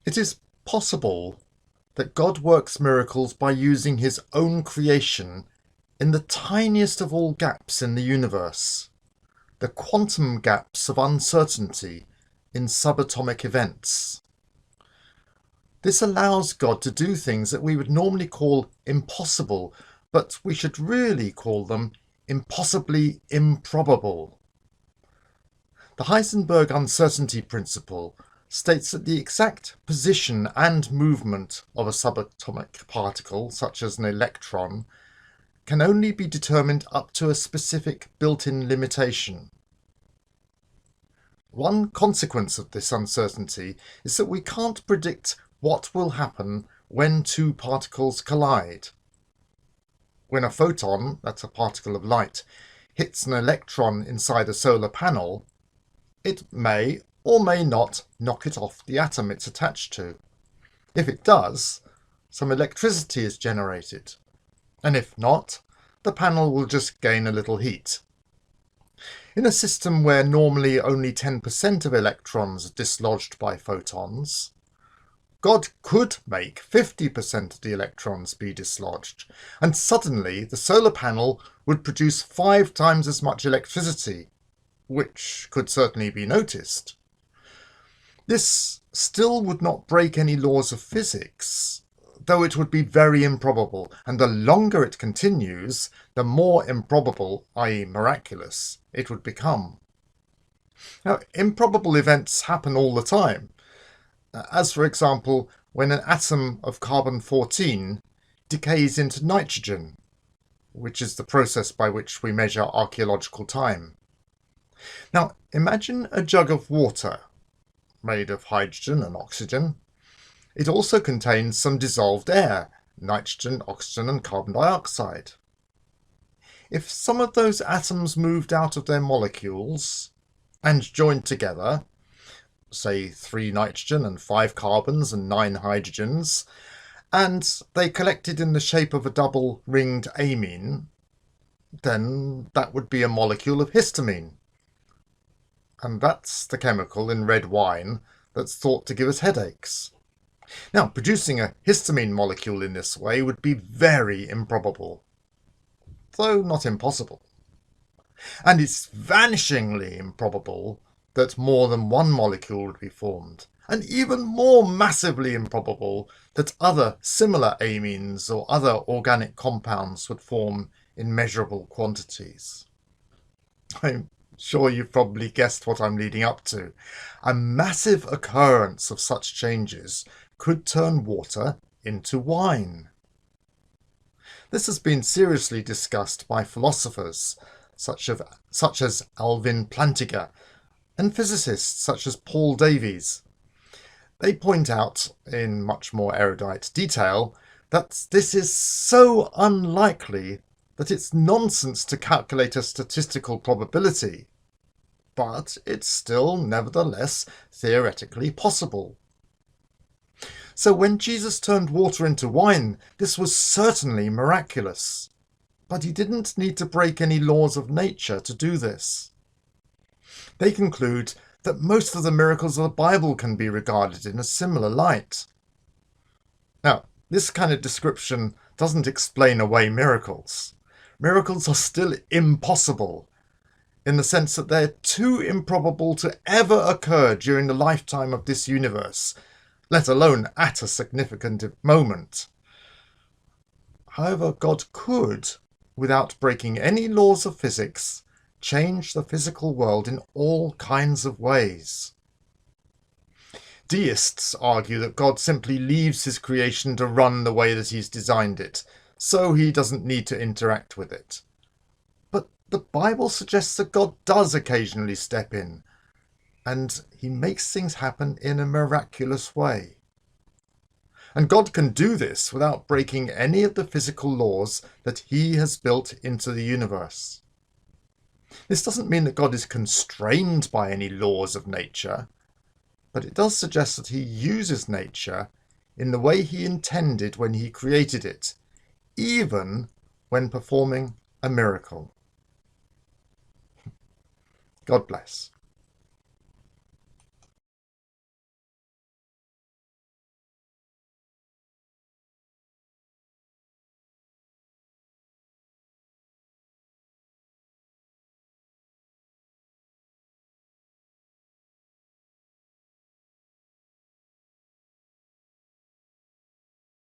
It is possible that God works miracles by using his own creation in the tiniest of all gaps in the universe, the quantum gaps of uncertainty in subatomic events. This allows God to do things that we would normally call impossible, but we should really call them impossibly improbable. The Heisenberg uncertainty principle states that the exact position and movement of a subatomic particle, such as an electron, can only be determined up to a specific built-in limitation. One consequence of this uncertainty is that we can't predict what will happen when two particles collide. When a photon, that's a particle of light, hits an electron inside a solar panel, it may or may not knock it off the atom it's attached to. If it does, some electricity is generated, and if not, the panel will just gain a little heat. In a system where normally only 10% of electrons are dislodged by photons, God could make 50% of the electrons be dislodged, and suddenly the solar panel would produce 5 times as much electricity, which could certainly be noticed. This still would not break any laws of physics, though it would be very improbable, and the longer it continues, the more improbable, i.e. miraculous, it would become. Now, improbable events happen all the time, as for example when an atom of carbon-14 decays into nitrogen, which is the process by which we measure archaeological time. Now, imagine a jug of water made of hydrogen and oxygen. It also contains some dissolved air, nitrogen, oxygen and carbon dioxide. If some of those atoms moved out of their molecules and joined together, say 3 nitrogen and 5 carbons and 9 hydrogens, and they collected in the shape of a double-ringed amine, then that would be a molecule of histamine. And that's the chemical in red wine that's thought to give us headaches. Now, producing a histamine molecule in this way would be very improbable, though not impossible. And it's vanishingly improbable that more than one molecule would be formed, and even more massively improbable that other similar amines or other organic compounds would form in measurable quantities. I'm sure you've probably guessed what I'm leading up to. A massive occurrence of such changes could turn water into wine. This has been seriously discussed by philosophers such as Alvin Plantinga and physicists such as Paul Davies. They point out, in much more erudite detail, that this is so unlikely that it's nonsense to calculate a statistical probability, but it's still nevertheless theoretically possible. So when Jesus turned water into wine, this was certainly miraculous, but he didn't need to break any laws of nature to do this. They conclude that most of the miracles of the Bible can be regarded in a similar light. Now, this kind of description doesn't explain away miracles. Miracles are still impossible, in the sense that they're too improbable to ever occur during the lifetime of this universe, let alone at a significant moment. However, God could, without breaking any laws of physics, change the physical world in all kinds of ways. Deists argue that God simply leaves his creation to run the way that he's designed it, so he doesn't need to interact with it. But the Bible suggests that God does occasionally step in, and he makes things happen in a miraculous way. And God can do this without breaking any of the physical laws that he has built into the universe. This doesn't mean that God is constrained by any laws of nature, but it does suggest that he uses nature in the way he intended when he created it, even when performing a miracle. God bless.